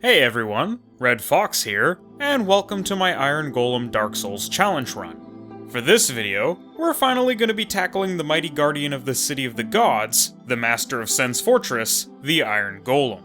Hey everyone, Red Fox here, and welcome to my Iron Golem Dark Souls challenge run. For this video, we're finally going to be tackling the mighty guardian of the City of the Gods, the master of Sen's Fortress, the Iron Golem.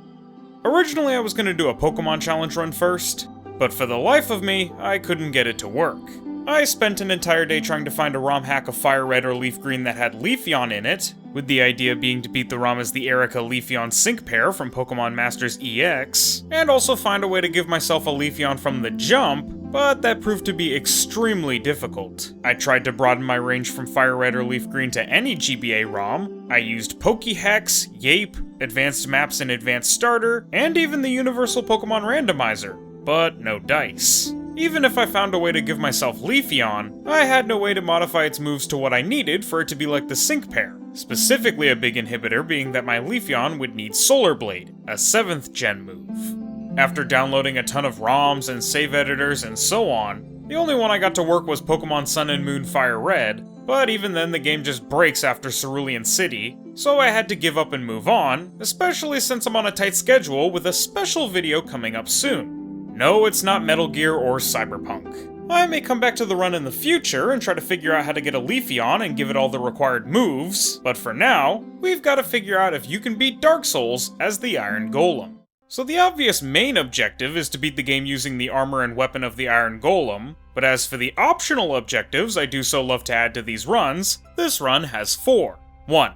Originally I was going to do a Pokemon challenge run first, but for the life of me, I couldn't get it to work. I spent an entire day trying to find a ROM hack of Fire Red or Leaf Green that had Leafeon in it, with the idea being to beat the ROM as the Erica Leafeon sync pair from Pokemon Masters EX, and also find a way to give myself a Leafeon from the jump, but that proved to be extremely difficult. I tried to broaden my range from Fire Red or Leaf Green to any GBA ROM. I used Pokéhex, Yape, Advanced Maps and Advanced Starter, and even the Universal Pokemon Randomizer, but no dice. Even if I found a way to give myself Leafeon, I had no way to modify its moves to what I needed for it to be like the sync pair. Specifically a big inhibitor being that my Leafeon would need Solar Blade, a 7th gen move. After downloading a ton of ROMs and save editors and so on, the only one I got to work was Pokemon Sun and Moon Fire Red, but even then the game just breaks after Cerulean City, so I had to give up and move on, especially since I'm on a tight schedule with a special video coming up soon. No, it's not Metal Gear or Cyberpunk. I may come back to the run in the future and try to figure out how to get a Leafeon and give it all the required moves, but for now, we've got to figure out if you can beat Dark Souls as the Iron Golem. So the obvious main objective is to beat the game using the armor and weapon of the Iron Golem, but as for the optional objectives I do so love to add to these runs, this run has 4. 1.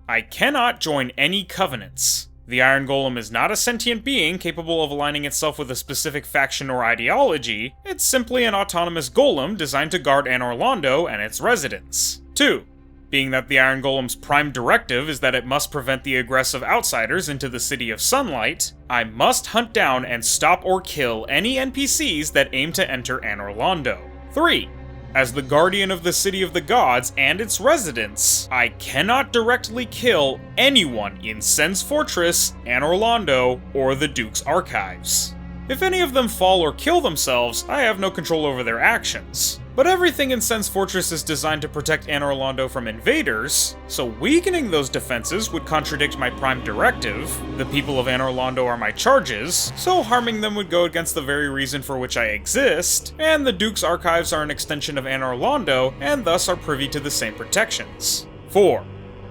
I cannot join any covenants. The Iron Golem is not a sentient being capable of aligning itself with a specific faction or ideology, it's simply an autonomous golem designed to guard Anor Londo and its residents. 2. Being that the Iron Golem's prime directive is that it must prevent the aggressive outsiders into the City of Sunlight, I must hunt down and stop or kill any NPCs that aim to enter Anor Londo. 3. As the guardian of the City of the Gods and its residents, I cannot directly kill anyone in Sen's Fortress, Anor Londo, or the Duke's Archives. If any of them fall or kill themselves, I have no control over their actions. But everything in Sen's Fortress is designed to protect Anor Londo from invaders, so weakening those defenses would contradict my prime directive. The people of Anor Londo are my charges, so harming them would go against the very reason for which I exist, and the Duke's Archives are an extension of Anor Londo, and thus are privy to the same protections. 4.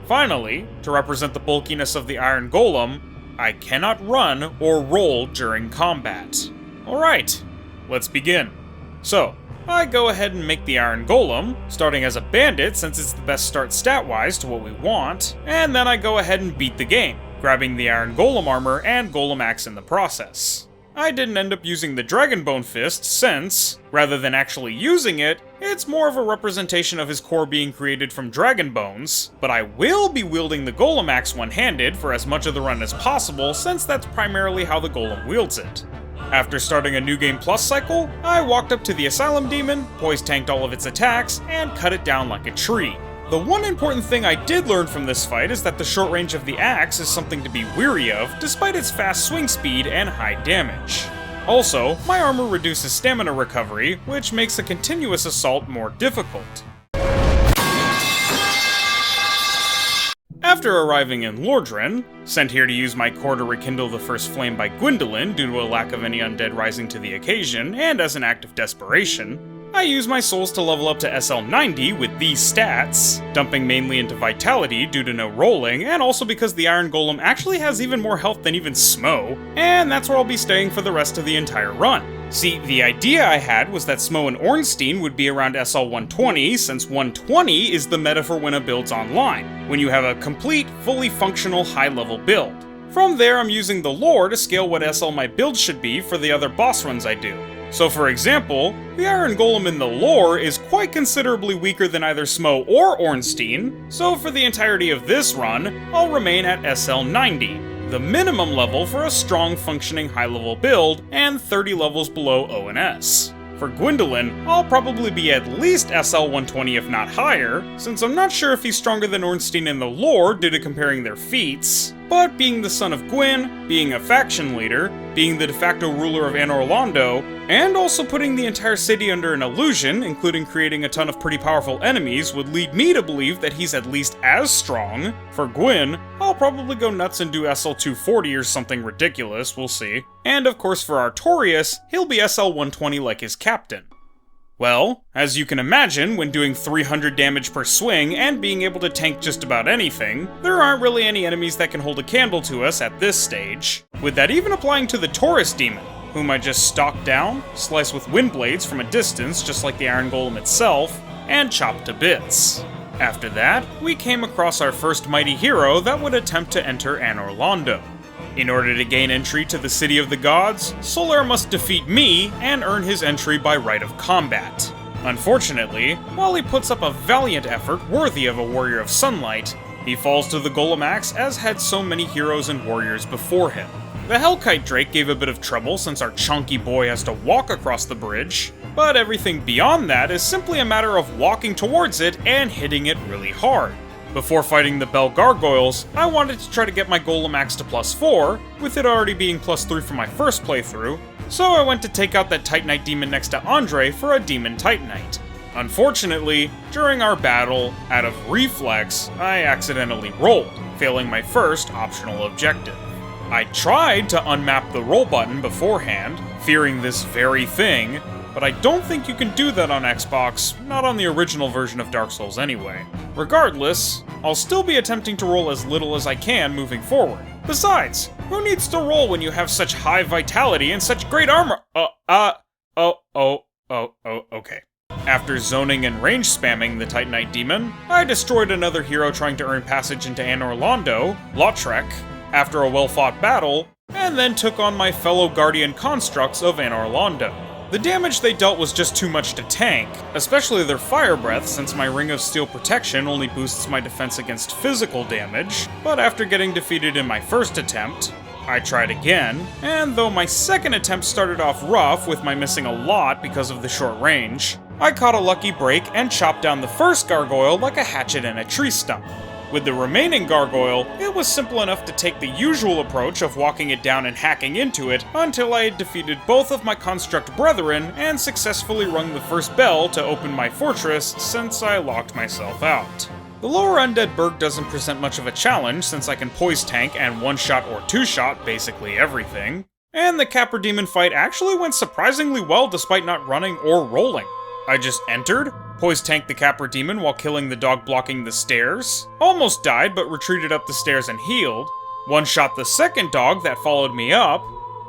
Finally, to represent the bulkiness of the Iron Golem, I cannot run or roll during combat. Alright, let's begin. So, I go ahead and make the Iron Golem, starting as a bandit since it's the best start stat-wise to what we want, and then I go ahead and beat the game, grabbing the Iron Golem armor and Golem Axe in the process. I didn't end up using the Dragonbone Fist since, rather than actually using it, it's more of a representation of his core being created from dragon bones, but I will be wielding the Golem Axe one-handed for as much of the run as possible since that's primarily how the Golem wields it. After starting a New Game Plus cycle, I walked up to the Asylum Demon, poise tanked all of its attacks, and cut it down like a tree. The one important thing I did learn from this fight is that the short range of the axe is something to be weary of, despite its fast swing speed and high damage. Also, my armor reduces stamina recovery, which makes a continuous assault more difficult. After arriving in Lordran, sent here to use my core to rekindle the first flame by Gwendolyn due to a lack of any undead rising to the occasion, and as an act of desperation, I use my souls to level up to SL 90 with these stats, dumping mainly into Vitality due to no rolling, and also because the Iron Golem actually has even more health than even smough, and that's where I'll be staying for the rest of the entire run. See, the idea I had was that smough and Ornstein would be around SL 120, since 120 is the meta for when a build's online, when you have a complete, fully functional high-level build. From there, I'm using the lore to scale what SL my build should be for the other boss runs I do. So for example, the Iron Golem in the lore is quite considerably weaker than either smough or Ornstein, so for the entirety of this run, I'll remain at SL 90, the minimum level for a strong functioning high-level build, and 30 levels below ONS. For Gwendolyn, I'll probably be at least SL 120 if not higher, since I'm not sure if he's stronger than Ornstein in the lore due to comparing their feats, but being the son of Gwyn, being a faction leader, being the de facto ruler of Anor Londo, and also putting the entire city under an illusion, including creating a ton of pretty powerful enemies, would lead me to believe that he's at least as strong. For Gwyn, I'll probably go nuts and do SL240 or something ridiculous, we'll see. And of course for Artorias, he'll be SL120 like his captain. Well, as you can imagine, when doing 300 damage per swing and being able to tank just about anything, there aren't really any enemies that can hold a candle to us at this stage. With that even applying to the Taurus demon, whom I just stalked down, sliced with wind blades from a distance just like the Iron Golem itself, and chopped to bits. After that, we came across our first mighty hero that would attempt to enter Anor Londo. In order to gain entry to the City of the Gods, Solaire must defeat me and earn his entry by right of combat. Unfortunately, while he puts up a valiant effort worthy of a warrior of sunlight, he falls to the Golem Axe as had so many heroes and warriors before him. The Hellkite Drake gave a bit of trouble since our chunky boy has to walk across the bridge, but everything beyond that is simply a matter of walking towards it and hitting it really hard. Before fighting the Bell Gargoyles, I wanted to try to get my Golem Axe to +4, with it already being +3 from my first playthrough, so I went to take out that Titanite demon next to Andre for a Demon Titanite. Unfortunately, during our battle, out of reflex, I accidentally rolled, failing my first optional objective. I tried to unmap the roll button beforehand, fearing this very thing, but I don't think you can do that on Xbox, not on the original version of Dark Souls anyway. Regardless, I'll still be attempting to roll as little as I can moving forward. Besides, who needs to roll when you have such high vitality and such great armor? Okay. After zoning and range spamming the Titanite demon, I destroyed another hero trying to earn passage into Anor Londo, Lautrec, after a well-fought battle, and then took on my fellow Guardian constructs of Anor Londo. The damage they dealt was just too much to tank, especially their fire breath since my Ring of Steel protection only boosts my defense against physical damage, but after getting defeated in my first attempt, I tried again, and though my second attempt started off rough with my missing a lot because of the short range, I caught a lucky break and chopped down the first gargoyle like a hatchet in a tree stump. With the remaining gargoyle, it was simple enough to take the usual approach of walking it down and hacking into it until I had defeated both of my construct brethren and successfully rung the first bell to open my fortress since I locked myself out. The lower Undead Berg doesn't present much of a challenge since I can poise tank and one-shot or two-shot basically everything, and the Capra Demon fight actually went surprisingly well despite not running or rolling. I just entered, poise tanked the Capra Demon while killing the dog blocking the stairs, almost died but retreated up the stairs and healed, one-shot the second dog that followed me up,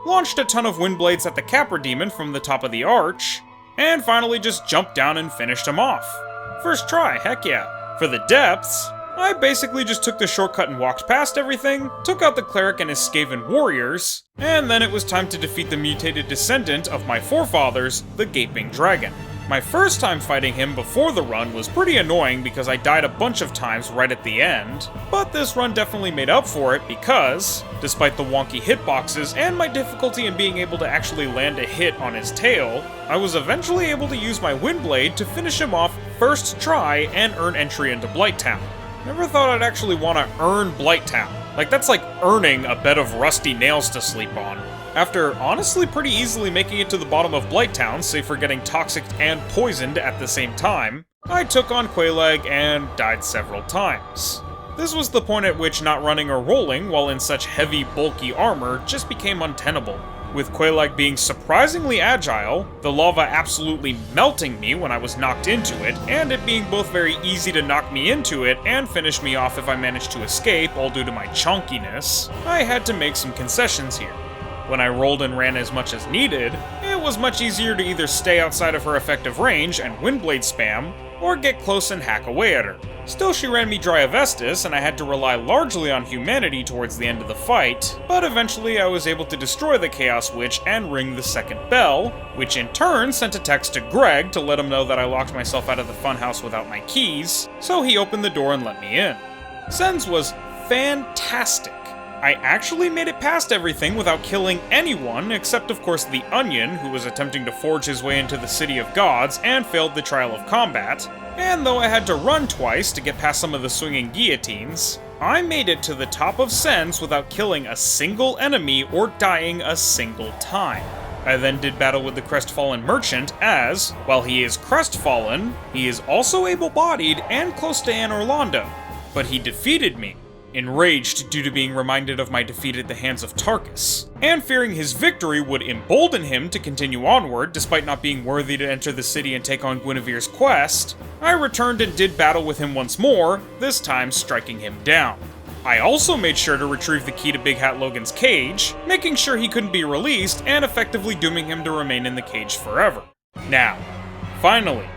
launched a ton of wind blades at the Capra Demon from the top of the arch, and finally just jumped down and finished him off. First try, heck yeah. For the depths, I basically just took the shortcut and walked past everything, took out the cleric and his Skaven warriors, and then it was time to defeat the mutated descendant of my forefathers, the Gaping Dragon. My first time fighting him before the run was pretty annoying because I died a bunch of times right at the end, but this run definitely made up for it because, despite the wonky hitboxes and my difficulty in being able to actually land a hit on his tail, I was eventually able to use my Windblade to finish him off first try and earn entry into Blighttown. Never thought I'd actually want to earn Blighttown. Like, that's like earning a bed of rusty nails to sleep on. After honestly pretty easily making it to the bottom of Blighttown, save for getting toxic and poisoned at the same time, I took on Quelaag and died several times. This was the point at which not running or rolling while in such heavy, bulky armor just became untenable. With Quelaag being surprisingly agile, the lava absolutely melting me when I was knocked into it, and it being both very easy to knock me into it and finish me off if I managed to escape, all due to my chunkiness, I had to make some concessions here. When I rolled and ran as much as needed, it was much easier to either stay outside of her effective range and Windblade spam, or get close and hack away at her. Still, she ran me dry of Estus, and I had to rely largely on humanity towards the end of the fight, but eventually I was able to destroy the Chaos Witch and ring the second bell, which in turn sent a text to Greg to let him know that I locked myself out of the funhouse without my keys, so he opened the door and let me in. Sens was fantastic. I actually made it past everything without killing anyone, except of course the Onion, who was attempting to forge his way into the City of Gods and failed the Trial of Combat, and though I had to run twice to get past some of the swinging guillotines, I made it to the top of Sens without killing a single enemy or dying a single time. I then did battle with the crestfallen merchant as, while he is crestfallen, he is also able-bodied and close to Anor Londo. But he defeated me, enraged due to being reminded of my defeat at the hands of Tarkus, and fearing his victory would embolden him to continue onward despite not being worthy to enter the city and take on Guinevere's quest. I returned and did battle with him once more, this time striking him down. I also made sure to retrieve the key to Big Hat Logan's cage, making sure he couldn't be released and effectively dooming him to remain in the cage forever. Now, finally,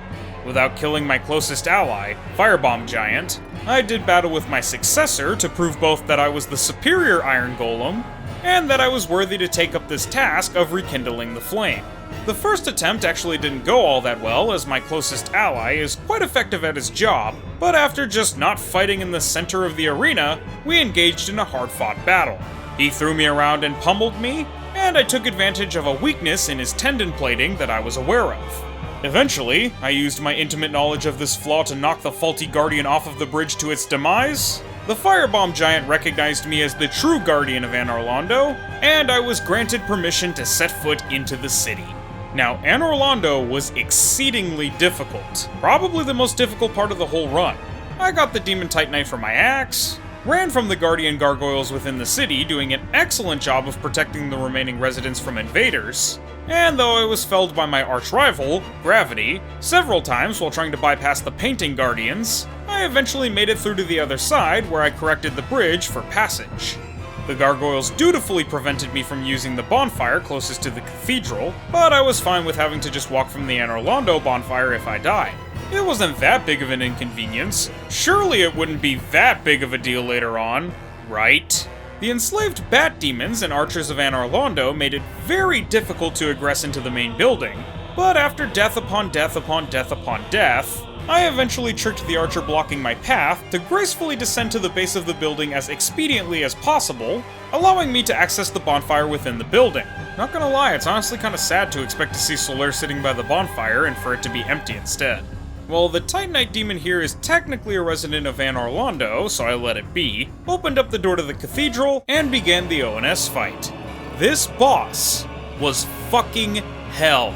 without killing my closest ally, Firebomb Giant, I did battle with my successor to prove both that I was the superior Iron Golem, and that I was worthy to take up this task of rekindling the flame. The first attempt actually didn't go all that well, as my closest ally is quite effective at his job, but after just not fighting in the center of the arena, we engaged in a hard-fought battle. He threw me around and pummeled me, and I took advantage of a weakness in his tendon plating that I was aware of. Eventually, I used my intimate knowledge of this flaw to knock the faulty Guardian off of the bridge to its demise. The Firebomb Giant recognized me as the true Guardian of Anor Londo, and I was granted permission to set foot into the city. Now, Anor Londo was exceedingly difficult, probably the most difficult part of the whole run. I got the Demon Titanite for my axe, ran from the Guardian Gargoyles within the city, doing an excellent job of protecting the remaining residents from invaders, and though I was felled by my arch-rival, Gravity, several times while trying to bypass the Painting Guardians, I eventually made it through to the other side where I corrected the bridge for passage. The gargoyles dutifully prevented me from using the bonfire closest to the cathedral, but I was fine with having to just walk from the Anor Londo bonfire if I died. It wasn't that big of an inconvenience. Surely it wouldn't be that big of a deal later on, right? The enslaved bat demons and archers of Anor Londo made it very difficult to egress into the main building, but after death upon death upon death upon death, I eventually tricked the archer blocking my path to gracefully descend to the base of the building as expediently as possible, allowing me to access the bonfire within the building. Not gonna lie, it's honestly kinda sad to expect to see Solaire sitting by the bonfire and for it to be empty instead. Well, the Titanite demon here is technically a resident of Anor Londo, so I let it be, opened up the door to the cathedral, and began the ONS fight. This boss was fucking hell.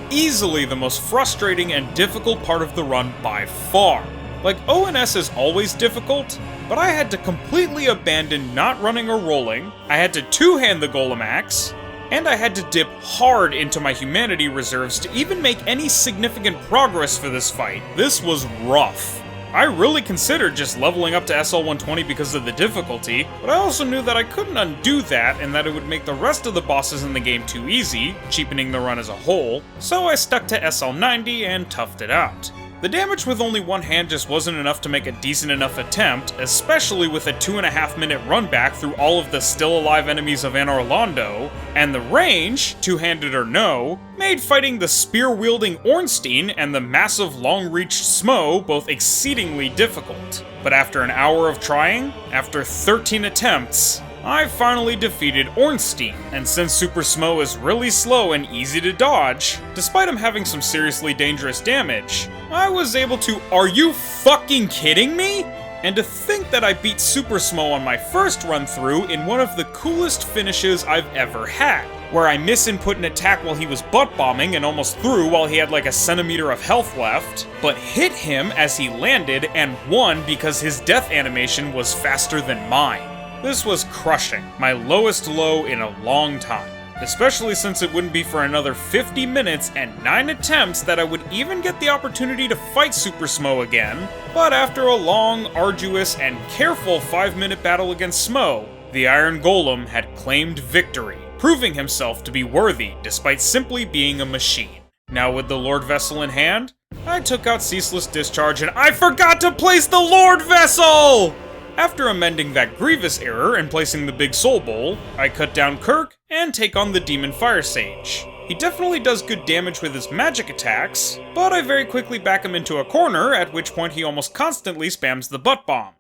Easily the most frustrating and difficult part of the run by far. Like, ONS is always difficult, but I had to completely abandon not running or rolling, I had to two-hand the Golem Axe, and I had to dip hard into my humanity reserves to even make any significant progress for this fight. This was rough. I really considered just leveling up to SL120 because of the difficulty, but I also knew that I couldn't undo that and that it would make the rest of the bosses in the game too easy, cheapening the run as a whole, so I stuck to SL90 and toughed it out. The damage with only one hand just wasn't enough to make a decent enough attempt, especially with a 2.5 minute run back through all of the still alive enemies of Anor Londo, and the range, two-handed or no, made fighting the spear-wielding Ornstein and the massive long-reached smough both exceedingly difficult. But after an hour of trying, after 13 attempts, I finally defeated Ornstein, and since Super Smough is really slow and easy to dodge, despite him having some seriously dangerous damage, I was able to— are you fucking kidding me? And to think that I beat Super Smough on my first run through in one of the coolest finishes I've ever had, where I misinput an attack while he was butt-bombing and almost threw while he had like a centimeter of health left, but hit him as he landed and won because his death animation was faster than mine. This was crushing, my lowest low in a long time, especially since it wouldn't be for another 50 minutes and 9 attempts that I would even get the opportunity to fight Super Smough again. But after a long, arduous, and careful 5-minute battle against Smough, the Iron Golem had claimed victory, proving himself to be worthy despite simply being a machine. Now with the Lord Vessel in hand, I took out Ceaseless Discharge and I forgot to place the Lord Vessel! After amending that grievous error and placing the big soul bowl, I cut down Kirk and take on the Demon Fire Sage. He definitely does good damage with his magic attacks, but I very quickly back him into a corner, at which point he almost constantly spams the butt bomb.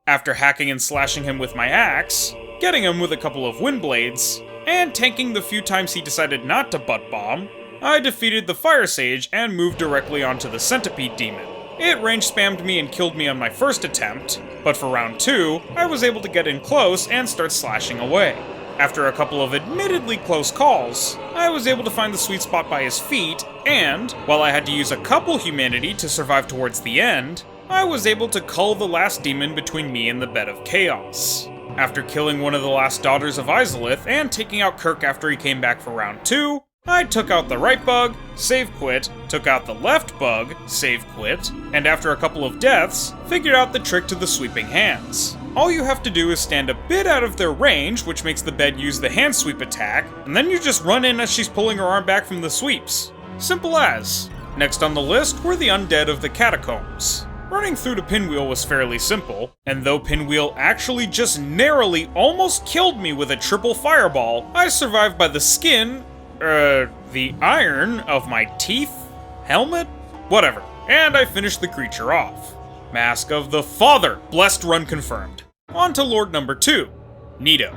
After hacking and slashing him with my axe, getting him with a couple of wind blades, and tanking the few times he decided not to butt bomb, I defeated the Fire Sage and moved directly onto the Centipede Demon. It range spammed me and killed me on my first attempt, but for round 2, I was able to get in close and start slashing away. After a couple of admittedly close calls, I was able to find the sweet spot by his feet, and, while I had to use a couple humanity to survive towards the end, I was able to cull the last demon between me and the bed of chaos. After killing one of the last daughters of Izalith and taking out Kirk after he came back for round 2, I took out the right bug, save quit, took out the left bug, save quit, and after a couple of deaths, figured out the trick to the sweeping hands. All you have to do is stand a bit out of their range, which makes the bed use the hand sweep attack, and then you just run in as she's pulling her arm back from the sweeps. Simple as. Next on the list were the undead of the Catacombs. Running through to Pinwheel was fairly simple, and though Pinwheel actually just narrowly almost killed me with a triple fireball, I survived by the skin, the iron of my teeth? Helmet? Whatever. And I finished the creature off. Mask of the Father! Blessed run confirmed. On to Lord number 2, Nito.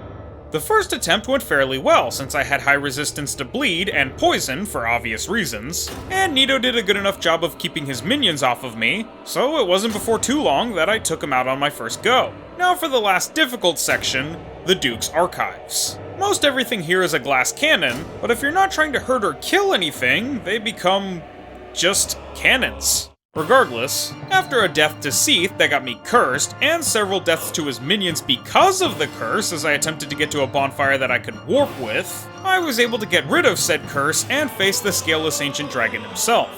The first attempt went fairly well since I had high resistance to bleed and poison for obvious reasons, and Nito did a good enough job of keeping his minions off of me, so it wasn't before too long that I took him out on my first go. Now for the last difficult section, the Duke's Archives. Most everything here is a glass cannon, but if you're not trying to hurt or kill anything, they become just cannons. Regardless, after a death to Seath that got me cursed, and several deaths to his minions because of the curse as I attempted to get to a bonfire that I could warp with, I was able to get rid of said curse and face the scaleless ancient dragon himself.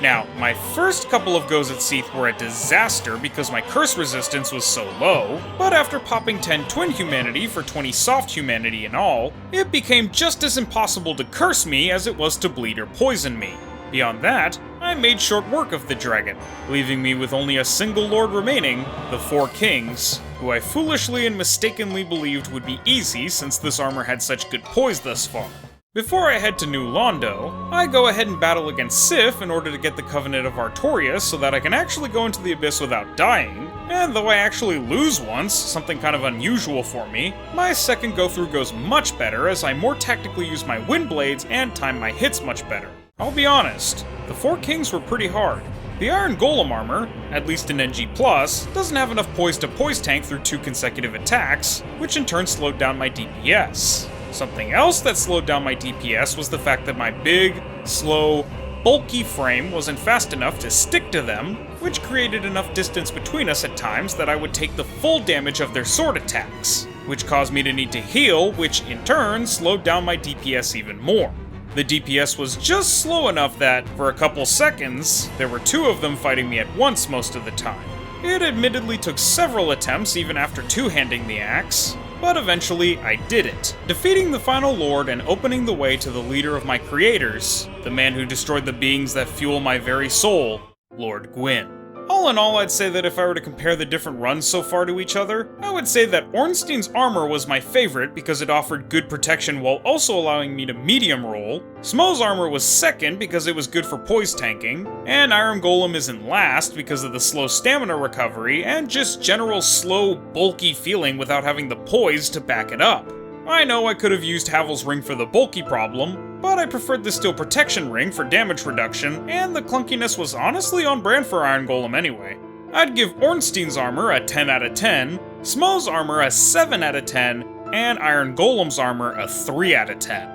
Now, my first couple of goes at Seath were a disaster because my curse resistance was so low, but after popping 10 twin humanity for 20 soft humanity in all, it became just as impossible to curse me as it was to bleed or poison me. Beyond that, I made short work of the dragon, leaving me with only a single lord remaining, the 4 kings, who I foolishly and mistakenly believed would be easy since this armor had such good poise thus far. Before I head to New Londo, I go ahead and battle against Sif in order to get the Covenant of Artorias so that I can actually go into the Abyss without dying, and though I actually lose once, something kind of unusual for me, my second go-through goes much better as I more tactically use my wind blades and time my hits much better. I'll be honest, the 4 kings were pretty hard. The Iron Golem armor, at least in NG+, doesn't have enough poise to poise tank through 2 consecutive attacks, which in turn slowed down my DPS. Something else that slowed down my DPS was the fact that my big, slow, bulky frame wasn't fast enough to stick to them, which created enough distance between us at times that I would take the full damage of their sword attacks, which caused me to need to heal, which in turn slowed down my DPS even more. The DPS was just slow enough that, for a couple seconds, there were 2 of them fighting me at once most of the time. It admittedly took several attempts even after two-handing the axe, but eventually I did it, defeating the final lord and opening the way to the leader of my creators, the man who destroyed the beings that fuel my very soul, Lord Gwyn. All in all, I'd say that if I were to compare the different runs so far to each other, I would say that Ornstein's armor was my favorite because it offered good protection while also allowing me to medium roll, smough's armor was second because it was good for poise tanking, and Iron Golem is in last because of the slow stamina recovery and just general slow, bulky feeling without having the poise to back it up. I know I could have used Havel's ring for the bulky problem, but I preferred the steel protection ring for damage reduction, and the clunkiness was honestly on brand for Iron Golem anyway. I'd give Ornstein's armor a 10 out of 10, smough's armor a 7 out of 10, and Iron Golem's armor a 3 out of 10.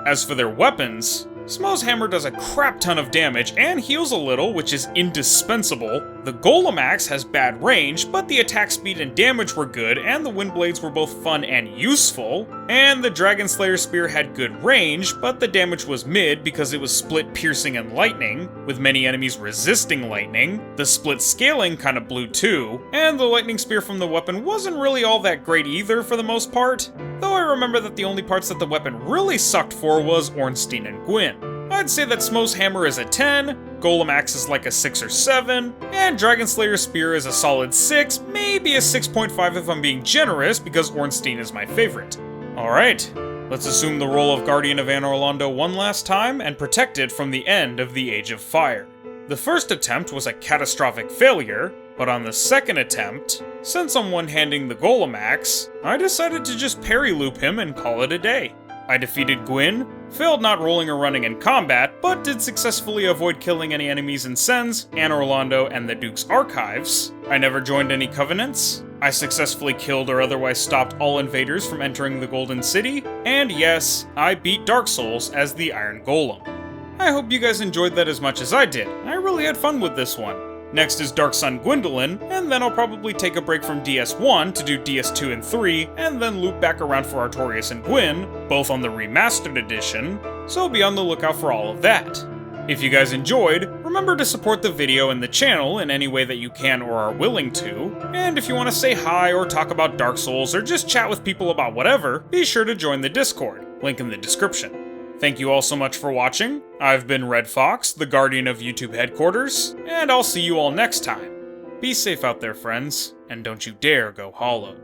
As for their weapons, smough's hammer does a crap ton of damage and heals a little, which is indispensable. The Golem Axe has bad range, but the attack speed and damage were good, and the wind blades were both fun and useful. And the Dragon Slayer Spear had good range, but the damage was mid because it was split piercing and lightning, with many enemies resisting lightning. The split scaling kinda blew too, and the lightning spear from the weapon wasn't really all that great either for the most part, though I remember that the only parts that the weapon really sucked for was Ornstein and Gwyn. I'd say that smough's hammer is a 10, Golem Axe is like a 6 or 7, and Dragon Slayer Spear is a solid 6, maybe a 6.5 if I'm being generous because Ornstein is my favorite. Alright, let's assume the role of Guardian of Anor Londo one last time and protect it from the end of the Age of Fire. The first attempt was a catastrophic failure, but on the second attempt, since I'm one-handing the Golem Axe, I decided to just parry loop him and call it a day. I defeated Gwyn, failed not rolling or running in combat, but did successfully avoid killing any enemies in Sens, Anor Londo, and the Duke's Archives. I never joined any covenants. I successfully killed or otherwise stopped all invaders from entering the Golden City, and yes, I beat Dark Souls as the Iron Golem. I hope you guys enjoyed that as much as I did. I really had fun with this one. Next is Dark Sun Gwendolyn, and then I'll probably take a break from DS1 to do DS2 and 3, and then loop back around for Artorias and Gwyn, both on the remastered edition, so be on the lookout for all of that. If you guys enjoyed, remember to support the video and the channel in any way that you can or are willing to, and if you want to say hi or talk about Dark Souls or just chat with people about whatever, be sure to join the Discord, link in the description. Thank you all so much for watching. I've been Red Fox, the Guardian of YouTube headquarters, and I'll see you all next time. Be safe out there, friends, and don't you dare go hollow.